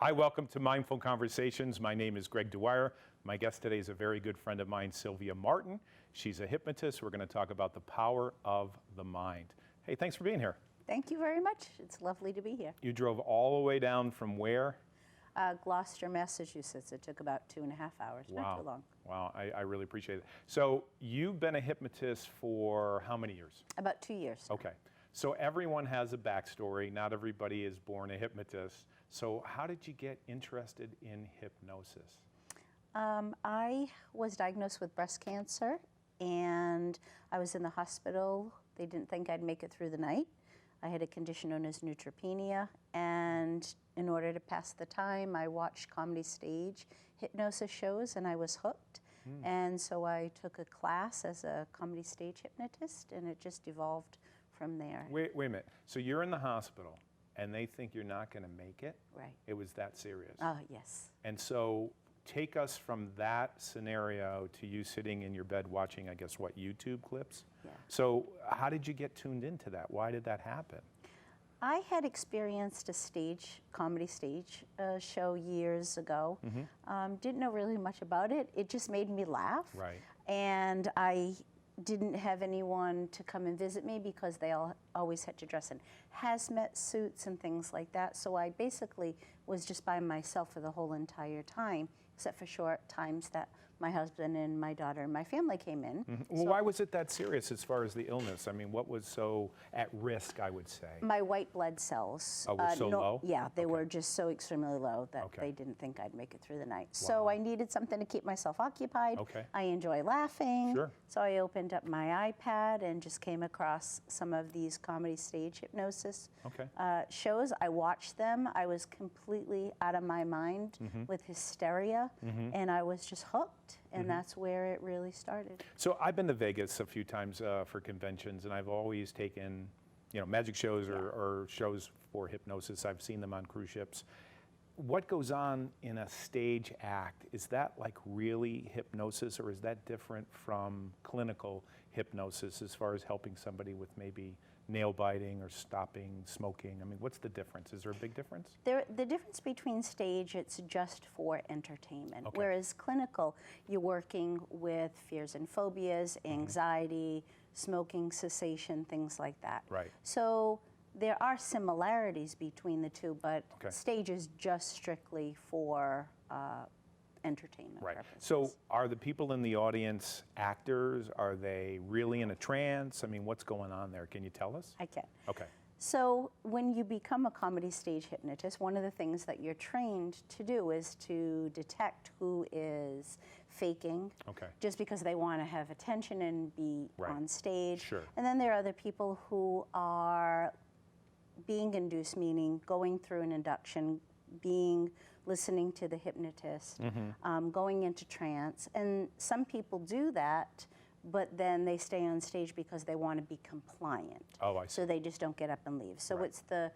Hi, welcome to Mindful Conversations. My name is Greg Dwyer. My guest today is a very good friend of mine, Silvia Martin. She's a hypnotist. We're going to talk about the power of the mind. Hey, thanks for being here. Thank you very much. It's lovely to be here. You drove all the way down from where? Gloucester, Massachusetts. It took about 2.5 hours, not too long. Wow, I really appreciate it. So you've been a hypnotist for how many years? About 2 years. Okay. So everyone has a backstory. Not everybody is born a hypnotist. So how did you get interested in hypnosis? I was diagnosed with breast cancer, and I was in the hospital. They didn't think I'd make it through the night. I had a condition known as neutropenia, and in order to pass the time, I watched comedy stage hypnosis shows, and I was hooked. And so I took a class as a comedy stage hypnotist, and it just evolved from there. Wait a minute. So you're in the hospital, and they think you're not going to make it? Right. It was that serious? Yes. And so take us from that scenario to you sitting in your bed watching, I guess, what, YouTube clips? Yeah. So how did you get tuned into that? Why did that happen? I had experienced a comedy stage show years ago. Didn't know really much about it. It just made me laugh. Right. And I didn't have anyone to come and visit me because they always had to dress in hazmat suits and things like that. So I basically was just by myself for the whole entire time, except for short times that my husband and my daughter and my family came in. Well, why was it that serious as far as the illness? I mean, what was so at risk, I would say? My white blood cells. Were so low? Yeah, they were just so extremely low that they didn't think I'd make it through the night. So I needed something to keep myself occupied. I enjoy laughing. Sure. So I opened up my iPad and just came across some of these comedy stage hypnosis shows. I watched them. I was completely out of my mind with hysteria, and I was just hooked. And that's where it really started. So I've been to Vegas a few times for conventions, and I've always taken, magic shows or shows for hypnosis. I've seen them on cruise ships. What goes on in a stage act? Is that like really hypnosis, or is that different from clinical hypnosis as far as helping somebody with maybe nail biting or stopping smoking? I mean, what's the difference? Is there a big difference? The difference between stage, it's just for entertainment. Whereas clinical, you're working with fears and phobias, anxiety, smoking cessation, things like that. Right. So there are similarities between the two, but stage is just strictly for entertainment purposes. So are the people in the audience actors? Are they really in a trance? I mean, what's going on there? Can you tell us? I can. Okay. So when you become a comedy stage hypnotist, one of the things that you're trained to do is to detect who is faking just because they want to have attention and be on stage. Sure. And then there are other people who are being induced, meaning going through an induction, listening to the hypnotist, going into trance. And some people do that, but then they stay on stage because they want to be compliant. Oh, I see. So they just don't get up and leave. So it's the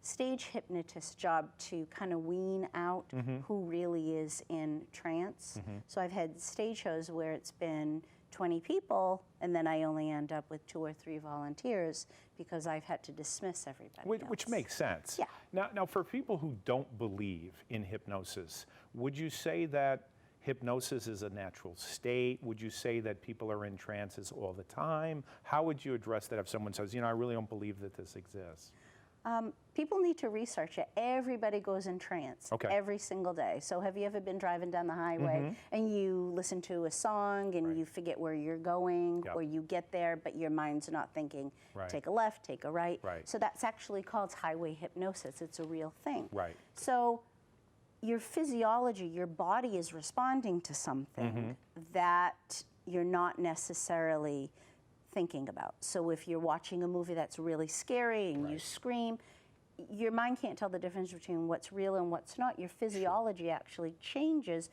stage hypnotist's job to kind of wean out who really is in trance. So I've had stage shows where it's been 20 people, and then I only end up with 2 or 3 volunteers because I've had to dismiss everybody else. Which makes sense. Yeah. Now, for people who don't believe in hypnosis, would you say that hypnosis is a natural state? Would you say that people are in trances all the time? How would you address that if someone says, I really don't believe that this exists? People need to research it. Everybody goes in trance every single day. So have you ever been driving down the highway and you listen to a song and you forget where you're going, or you get there but your mind's not thinking, take a left, take a right. So that's actually called highway hypnosis. It's a real thing. So your physiology, your body is responding to something that you're not necessarily thinking about. So if you're watching a movie that's really scary and you scream, your mind can't tell the difference between what's real and what's not. Your physiology actually changes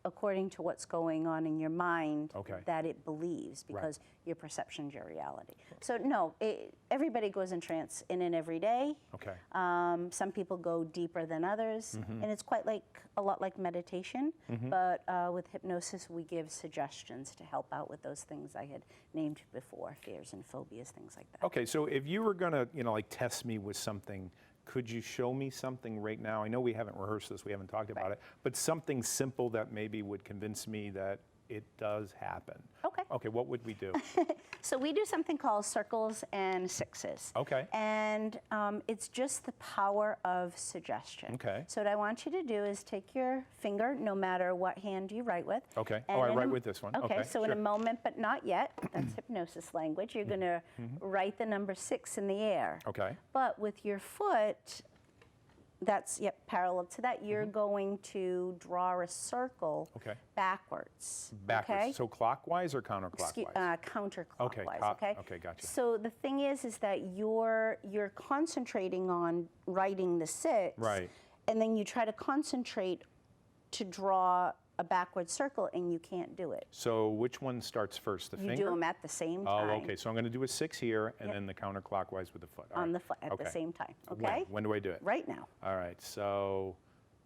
according to what's going on in your mind that it believes, because your perception's your reality. So no, everybody goes in trance in and every day. Some people go deeper than others, and it's quite a lot like meditation, but with hypnosis we give suggestions to help out with those things I had named before, fears and phobias, things like that. Okay, so if you were gonna, like test me with something Could you show me something right now? I know we haven't rehearsed this, we haven't talked about it, but something simple that maybe would convince me that it does happen. Okay. Okay, what would we do? So we do something called circles and sixes. Okay. And it's just the power of suggestion. Okay. So what I want you to do is take your finger, no matter what hand you write with. Okay. And Oh, I write with this one. Okay, Okay, so in sure. a moment, but not yet, that's hypnosis language, you're going to write the number 6 in the air. Okay. But with your foot, that's parallel to that, you're going to draw a circle backwards. Backwards. Okay? So clockwise or counterclockwise? Counterclockwise. Okay, okay, gotcha. So the thing is that you're concentrating on writing the 6, Right. and then you try to concentrate to draw a backward circle, and you can't do it. So which one starts first, the You finger? do them at the same time. Oh, okay. So I'm going to do a 6 here, and then the counterclockwise with the foot. All On right. the foot at the same time. Okay. When do I do it? Right now. All right. So,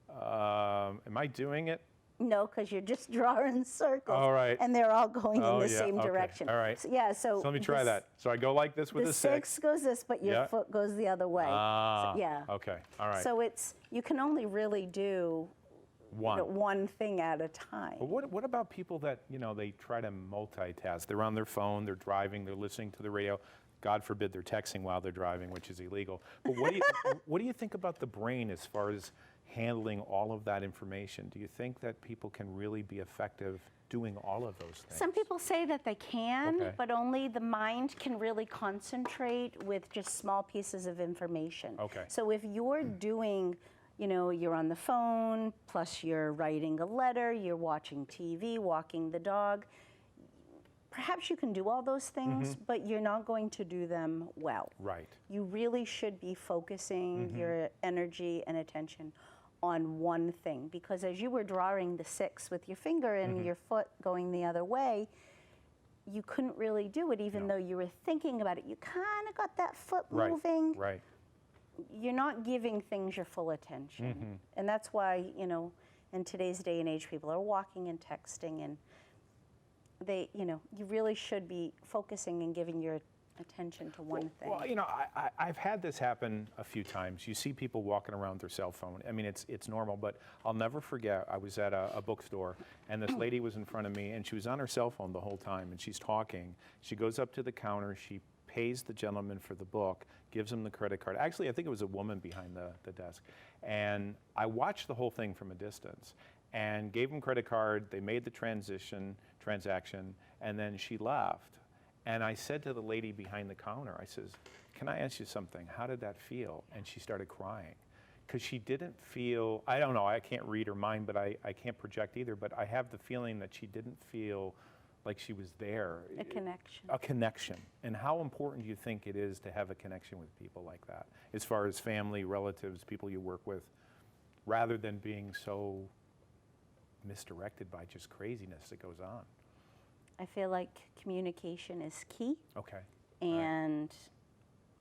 am I doing it? No, because you're just drawing circles. All right. And they're all going Oh, in the yeah, same okay. direction. All right. So, yeah. So So let me try that. So I go like this with The a 6 goes this, but your Yeah. foot goes the other way. Ah. So, yeah. Okay. All right. So you can only really do one thing at a time. But what about people that, they try to multitask? They're on their phone, they're driving, they're listening to the radio. God forbid they're texting while they're driving, which is illegal. But what do you think about the brain as far as handling all of that information? Do you think that people can really be effective doing all of those things? Some people say that they can, Okay. but only the mind can really concentrate with just small pieces of information. Okay. So if you're doing, you're on the phone, plus you're writing a letter, you're watching TV, walking the dog, perhaps you can do all those things, but you're not going to do them well. Right. You really should be focusing your energy and attention on one thing, because as you were drawing the 6 with your finger and your foot going the other way, you couldn't really do it even though you were thinking about it. You kind of got that foot moving. Right. You're not giving things your full attention. And that's why, in today's day and age, people are walking and texting, and you really should be focusing and giving your attention to one thing. Well, I've had this happen a few times. You see people walking around with their cell phone. I mean, it's normal, but I'll never forget, I was at a bookstore, and this lady was in front of me, and she was on her cell phone the whole time, and she's talking. She goes up to the counter, she pays the gentleman for the book, gives him the credit card. Actually, I think it was a woman behind the desk. And I watched the whole thing from a distance and gave him credit card. They made the transaction, and then she left. And I said to the lady behind the counter, I says, "Can I ask you something? How did that feel?" And she started crying because she didn't feel, I don't know, I can't read her mind, but I can't project either, but I have the feeling that she didn't feel like she was there. A connection. A connection. And how important do you think it is to have a connection with people like that, as far as family, relatives, people you work with, rather than being so misdirected by just craziness that goes on? I feel like communication is key. Okay. And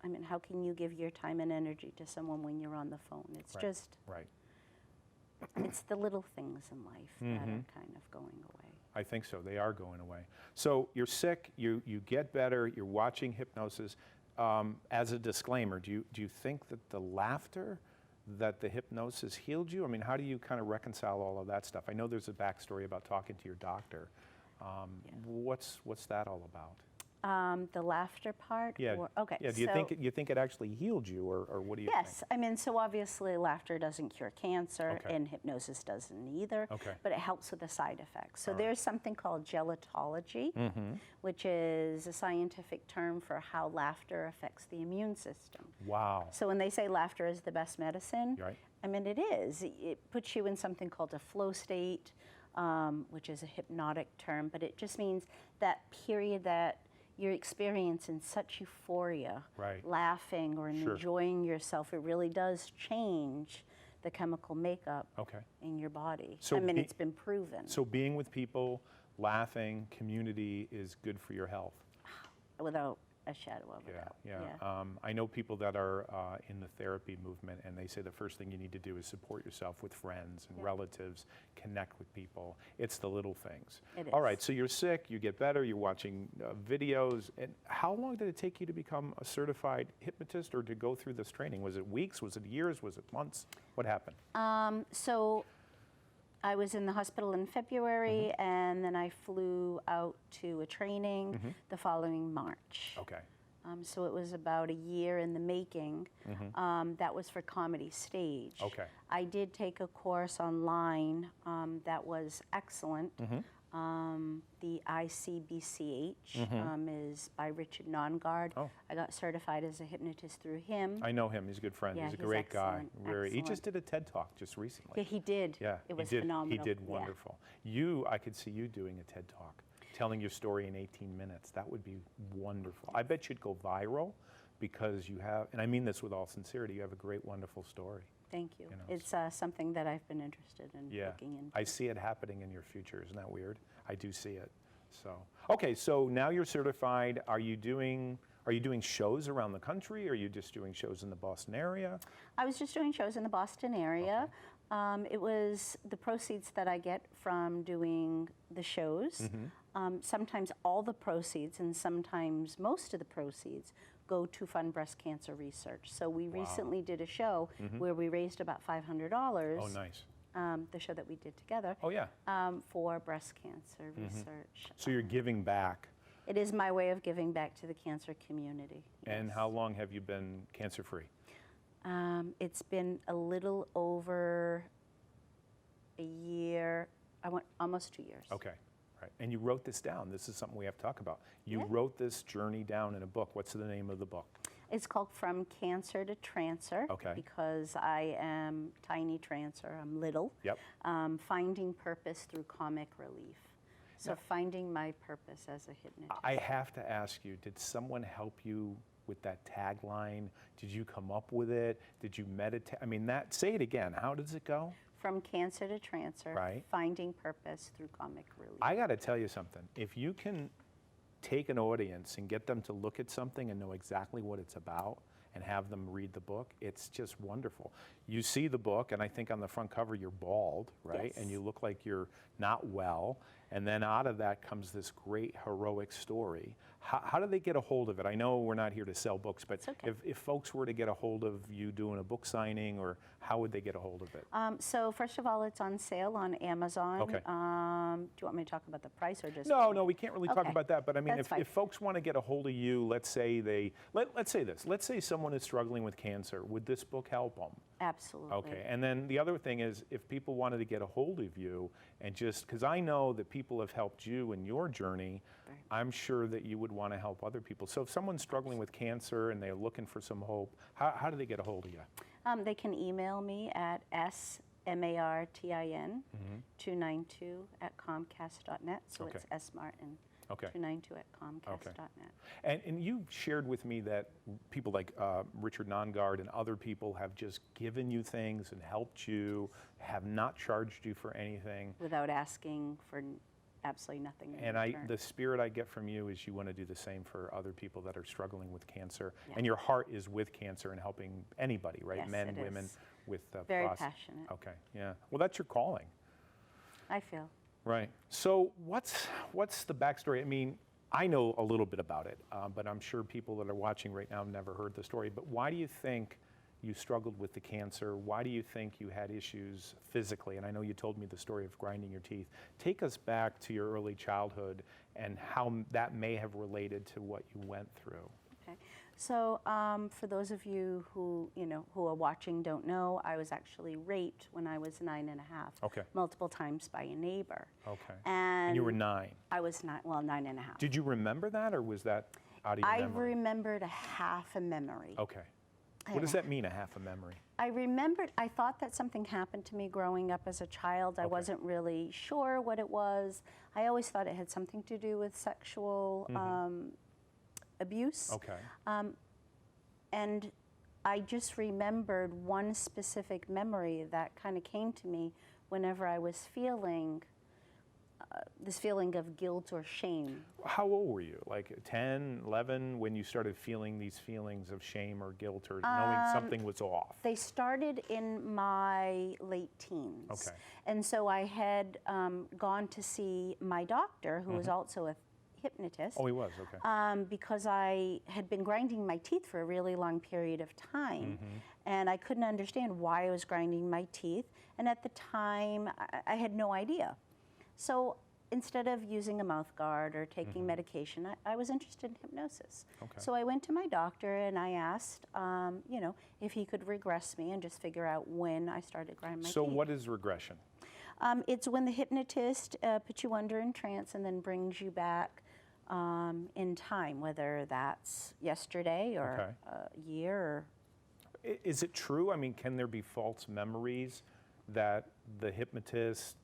I mean, how can you give your time and energy to someone when you're on the phone? It's just, Right. it's the little things in life that are kind of going away. I think so. They are going away. So you're sick, you get better, you're watching hypnosis. As a disclaimer, do you think that the laughter, that the hypnosis healed you? I mean, how do you kind of reconcile all of that stuff? I know there's a backstory about talking to your doctor. What's that all about? The laughter part? Yeah. Okay. Yeah. Do you think it actually healed you, or what do you Yes. think? I mean, so obviously laughter doesn't cure cancer, Okay. and hypnosis doesn't either, Okay. but it helps with the side effects. So there's something called gelotology, which is a scientific term for how laughter affects the immune system. Wow. So when they say laughter is the best medicine, Right. I mean, it is. It puts you in something called a flow state, which is a hypnotic term, but it just means that period that you're experiencing such euphoria, Right. laughing or Sure. enjoying yourself. It really does change the chemical makeup Okay. in your body. So I mean, be- it's been proven So being with people, laughing, community is good for your health. without a shadow of a doubt. Yeah. I know people that are in the therapy movement, and they say the first thing you need to do is support yourself with friends and relatives, connect with people. It's the little things. It is. All right, so you're sick, you get better, you're watching videos. And how long did it take you to become a certified hypnotist or to go through this training? Was it weeks? Was it years? Was it months? What happened? So I was in the hospital in February, and then I flew out to a training the following March. Okay. So it was about a year in the making. That was for comedy stage. Okay. I did take a course online that was excellent. The ICBCH is by Richard Nongard. Oh. I got certified as a hypnotist through him. I know him. He's a good friend. Yeah, he's a great guy. excellent, He just did a TED Talk just recently. Yeah, he did. Yeah, it was he did, phenomenal. He did wonderful. I could see you doing a TED Talk, telling your story in 18 minutes. That would be wonderful. I bet you'd go viral because you have, and I mean this with all sincerity, you have a great, wonderful story. Thank you. You know, It's something that I've been interested in looking into. I see it happening in your future. Isn't that weird? I do see it. So, okay, so now you're certified. Are you doing shows around the country? Or are you just doing shows in the Boston area? I was just doing shows in the Boston area. It was the proceeds that I get from doing the shows. Sometimes all the proceeds and sometimes most of the proceeds go to fund breast cancer research. So we recently did a show where we raised about $500. Oh, nice. The show that we did together. Oh, yeah. For breast cancer research. So you're giving back. It is my way of giving back to the cancer community. And how long have you been cancer-free? It's been a little over a year, almost 2 years. Okay, right. And you wrote this down. This is something we have to talk about. You wrote this journey down in a book. What's the name of the book? It's called From Cancer to Trancer. Okay. Because I am tiny trancer, I'm little. Yep. Finding purpose through comic relief. So finding my purpose as a hypnotist. I have to ask you, did someone help you with that tagline? Did you come up with it? Did you meditate? I mean, say it again. How does it go? From cancer to trancer, finding purpose through comic relief. I got to tell you something. If you can take an audience and get them to look at something and know exactly what it's about and have them read the book, it's just wonderful. You see the book, and I think on the front cover you're bald, right? Yes. And you look like you're not well. And then out of that comes this great heroic story. How do they get a hold of it? I know we're not here to sell books, but if folks were to get a hold of you doing a book signing, or how would they get a hold of it? So first of all, it's on sale on Amazon. Okay. Do you want me to talk about the price or just? No, we can't really talk about that. But I mean, if folks want to get a hold of you, let's say let's say this. Let's say someone is struggling with cancer. Would this book help them? Absolutely. Okay. And then the other thing is, if people wanted to get a hold of you, and just because I know that people have helped you in your journey, I'm sure that you would want to help other people. So if someone's struggling with cancer and they're looking for some hope, how do they get a hold of you? They can email me at smartin 292@comcast.net. So it's smartin 292@comcast.net. And you shared with me that people like Richard Nongard and other people have just given you things and helped you, have not charged you for anything. Without asking for absolutely nothing in and return. The spirit I get from you is you want to do the same for other people that are struggling with cancer. And your heart is with cancer and helping anybody, right? Yes, Men, it women, is. with Very passionate. Okay, yeah. Well, that's your calling. I feel. Right. So what's the backstory? I mean, I know a little bit about it, but I'm sure people that are watching right now have never heard the story. But why do you think you struggled with the cancer? Why do you think you had issues physically? And I know you told me the story of grinding your teeth. Take us back to your early childhood and how that may have related to what you went through. Okay. So for those of you who are watching don't know, I was actually raped when I was 9 1/2. Multiple times by a neighbor. Okay. And you were 9. I was 9 1/2. Did you remember that, or was that out of your memory? I remembered a half a memory. Okay. What does that mean, a half a memory? I thought that something happened to me growing up as a child. I wasn't really sure what it was. I always thought it had something to do with sexual abuse. Okay. And I just remembered one specific memory that kind of came to me whenever I was feeling this feeling of guilt or shame. How old were you? Like 10, 11, when you started feeling these feelings of shame or guilt or knowing something was off? They started in my late teens. Okay. And so I had gone to see my doctor, who was also a hypnotist. Oh, he was, okay. Because I had been grinding my teeth for a really long period of time. And I couldn't understand why I was grinding my teeth. And at the time, I had no idea. So instead of using a mouth guard or taking medication, I was interested in hypnosis. Okay. So I went to my doctor and I asked, you know, if he could regress me and just figure out when I started grinding my teeth. So what is regression? It's when the hypnotist puts you under in trance and then brings you back in time, whether that's yesterday or a year. Or Is it true? I mean, can there be false memories that the hypnotist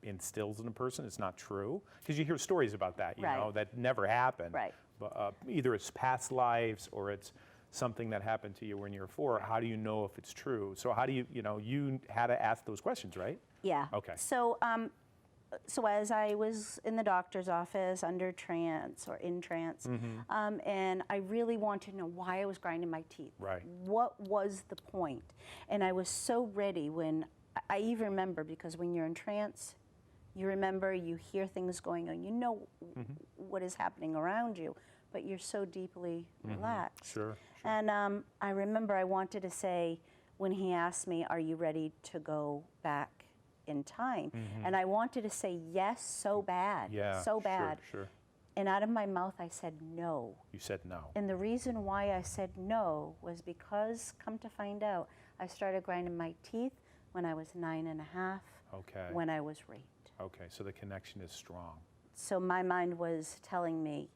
instills in a person? It's not true, because you hear stories about that, you know, that never happened. Right. But either it's past lives or it's something that happened to you when you were 4. How do you know if it's true? So how do you, you had to ask those questions, right? Yeah. Okay. So, so as I was in the doctor's office under trance or in trance, and I really wanted to know why I was grinding my teeth. Right. What was the point? And I was so ready when I even remember, because when you're in trance, you remember, you hear things going on, you know what is happening around you, but you're so deeply relaxed. Sure. And I remember I wanted to say, when he asked me, are you ready to go back in time? And I wanted to say yes so bad, so bad. Sure. And out of my mouth I said no. You said no. And the reason why I said no was because, come to find out, I started grinding my teeth when I was 9.5, Okay. when I was raped. Okay, so the connection is strong. So my mind was telling me,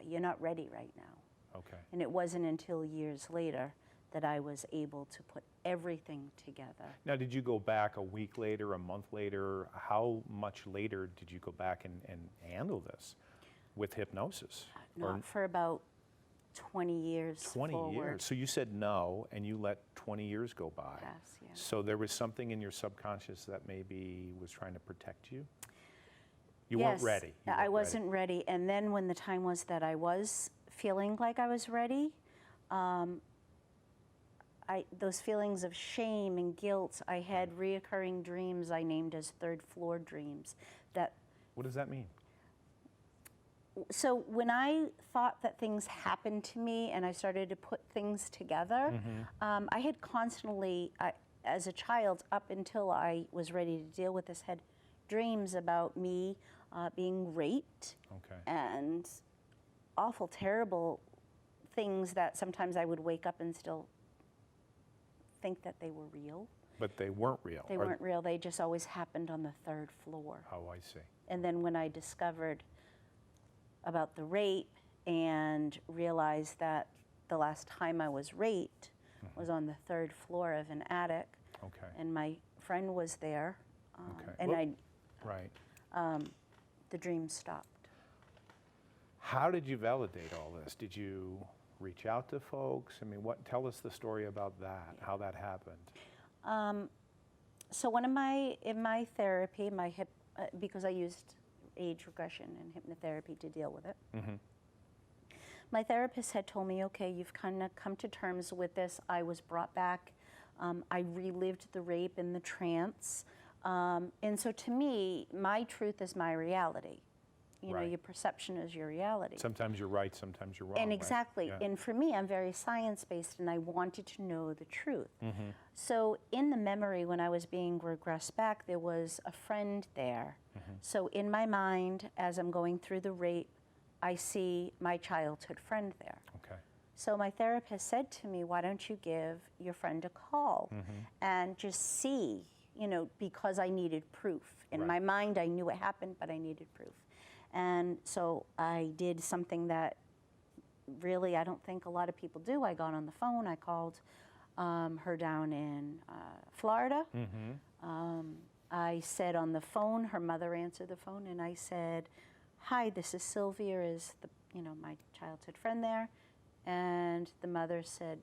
you're not ready right now. Okay. And it wasn't until years later that I was able to put everything together. Now, did you go back a week later, a month later? How much later did you go back and handle this with hypnosis? Not for about 20 years 20 forward. years. So you said no, and you let 20 years go by. Yes, yeah. So there was something in your subconscious that maybe was trying to protect you? You weren't ready. I wasn't ready. And then when the time was that I was feeling like I was ready, those feelings of shame and guilt, I had reoccurring dreams I named as third floor dreams. What does that mean? So when I thought that things happened to me and I started to put things together, I had constantly, as a child, up until I was ready to deal with this, had dreams about me being raped and awful, terrible things that sometimes I would wake up and still think that they were real. But they weren't real. They weren't real. They just always happened on the 3rd floor. Oh, I see. And then when I discovered about the rape and realized that the last time I was raped was on the 3rd floor of an attic, and my friend was there, and the dream stopped. How did you validate all this? Did you reach out to folks? I mean, tell us the story about that, how that happened. So in my therapy, because I used age regression and hypnotherapy to deal with it, my therapist had told me, okay, you've kind of come to terms with this. I was brought back. I relived the rape in the trance. And so to me, my truth is my reality. You know, your perception is your reality. Sometimes you're right, sometimes you're wrong. And exactly. Right? Yeah. And for me, I'm very science-based, and I wanted to know the truth. So in the memory, when I was being regressed back, there was a friend there. So in my mind, as I'm going through the rape, I see my childhood friend there. Okay. So my therapist said to me, why don't you give your friend a call and just see, you know, because I needed proof. In my mind, I knew it happened, but I needed proof. And so I did something that really I don't think a lot of people do. I got on the phone. I called her down in Florida. I said on the phone, her mother answered the phone, and I said, hi, this is Silvia, is my childhood friend there? And the mother said,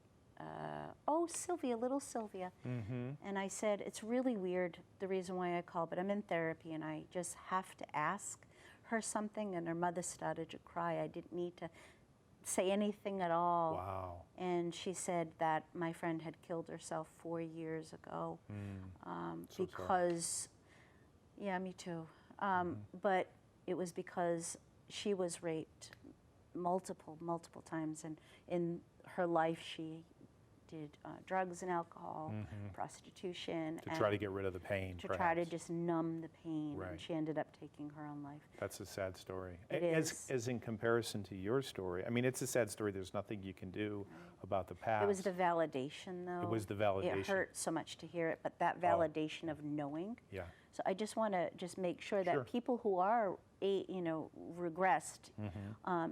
oh, Sylvia, little Sylvia. And I said, it's really weird, the reason why I called, but I'm in therapy and I just have to ask her something. And her mother started to cry. I didn't need to say anything at all. Wow. And she said that my friend had killed herself 4 years ago So because, yeah, me too. But it was because she was raped multiple times, and in her life she did drugs and alcohol, prostitution. To try to get rid of the pain, to perhaps. try to just numb the pain. Right. And she ended up taking her own life. That's a sad story. It is. As in comparison to your story, I mean, it's a sad story. There's nothing you can do about the past. It was the validation, though. It was the validation. It hurt so much to hear it, but that validation of knowing. Yeah. So I just want to just make sure that people who are, regressed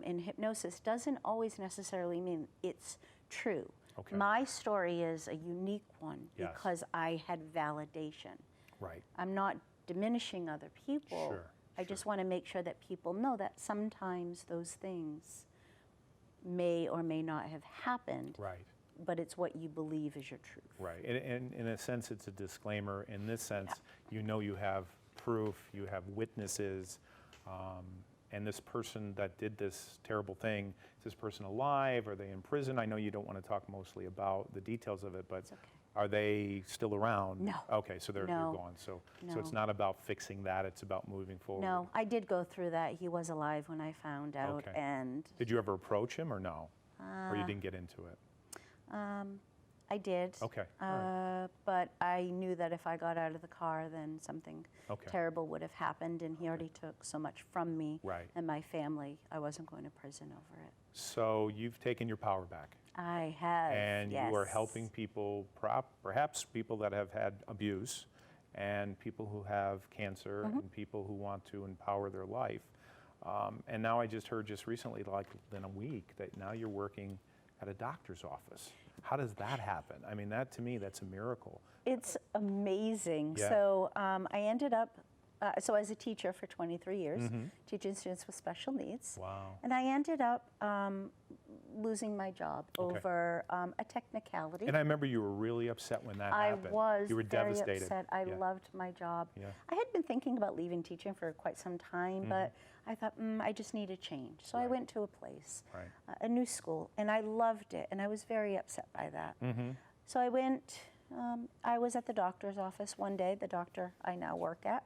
in hypnosis doesn't always necessarily mean it's true. Okay. My story is a unique one Yes. because I had validation. Right. I'm not diminishing other people. Sure. I just want to make sure that people know that sometimes those things may or may not have happened. Right. But it's what you believe is your truth. Right. And in a sense, it's a disclaimer. In this sense, you know you have proof, you have witnesses, and this person that did this terrible thing, is this person alive? Are they in prison? I know you don't want to talk mostly about the details of it, but are they still around? No. Okay, so they're gone. So it's not about fixing that, it's about moving forward. No, I did go through that. He was alive when I found out. Okay. And Did you ever approach him or no? Or you didn't get into it? I did. Okay. But I knew that if I got out of the car, then something terrible would have happened, and he already took so much from me and my family. I wasn't going to prison over it. So you've taken your power back. I have, And yes. you are helping people, perhaps people that have had abuse, and people who have cancer, and people who want to empower their life. And now I just heard just recently, like in a week, that now you're working at a doctor's office. How does that happen? I mean, that to me, that's a miracle. It's amazing. Yeah. So I ended up, so as a teacher for 23 years, teaching students with special needs. Wow. And I ended up losing my job over a technicality. And I remember you were really upset when that happened. I was You were very devastated. upset. I loved my job. Yeah. I had been thinking about leaving teaching for quite some time, but I thought, I just need a change. So I went to a place, a new school, and I loved it, and I was very upset by that. So I went, I was at the doctor's office one day, the doctor I now work at,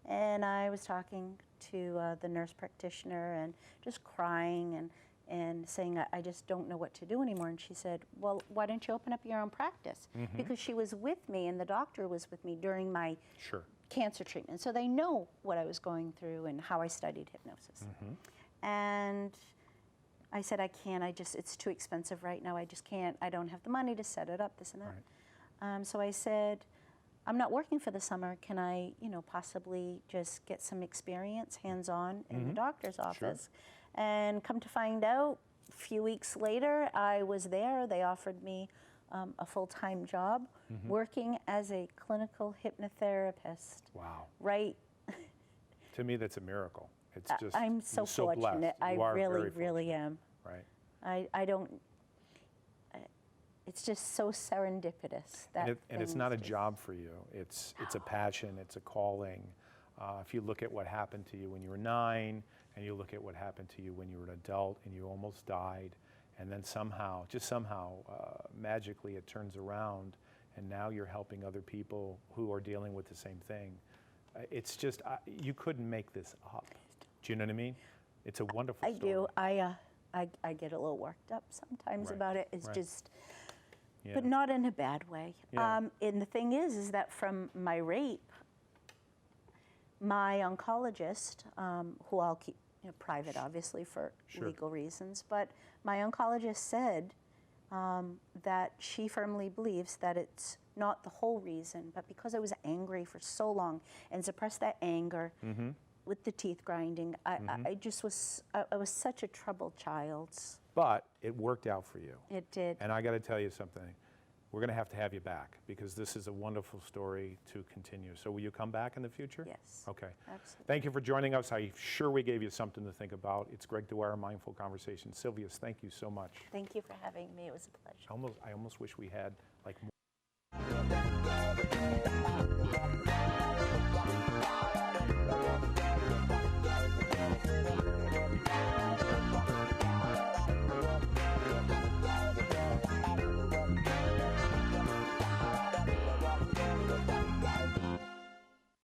and I was talking to the nurse practitioner and just crying and saying, I just don't know what to do anymore. And she said, well, why don't you open up your own practice? Because she was with me and the doctor was with me during my cancer treatment. So they know what I was going through and how I studied hypnosis. And I said, I can't, it's too expensive right now. I just can't, I don't have the money to set it up, this and that. So I said, I'm not working for the summer. Can I, possibly just get some experience hands-on in the doctor's office? And come to find out, a few weeks later, I was there. They offered me a full-time job working as a clinical hypnotherapist. Wow. Right. To me, that's a miracle. It's just, I'm so blessed. fortunate. I You are really, very really am. Right. I don't, it's just so serendipitous. That And it's not a job for you. It's a passion, it's a calling. If you look at what happened to you when you were 9, and you look at what happened to you when you were an adult and you almost died, and then somehow, magically it turns around, and now you're helping other people who are dealing with the same thing. It's just, you couldn't make this up. Do you know what I mean? It's a wonderful story. I do. I get a little worked up sometimes about it. It's just, Yeah. but not in a bad way. Yeah. And the thing is that from my rape, my oncologist, who I'll keep private, obviously, for legal reasons, but my oncologist said that she firmly believes that it's not the whole reason, but because I was angry for so long and suppressed that anger with the teeth grinding, I just was, I was such a troubled child. But it worked out for you. It did. And I got to tell you something. we're going to have you back because this is a wonderful story to continue. So will you come back in the future? Yes. Okay. Absolutely. Thank you for joining us. I'm sure we gave you something to think about. It's Greg Dwyer, Mindful Conversations. Silvia, thank you so much. Thank you for having me. It was a pleasure. I almost wish we had like more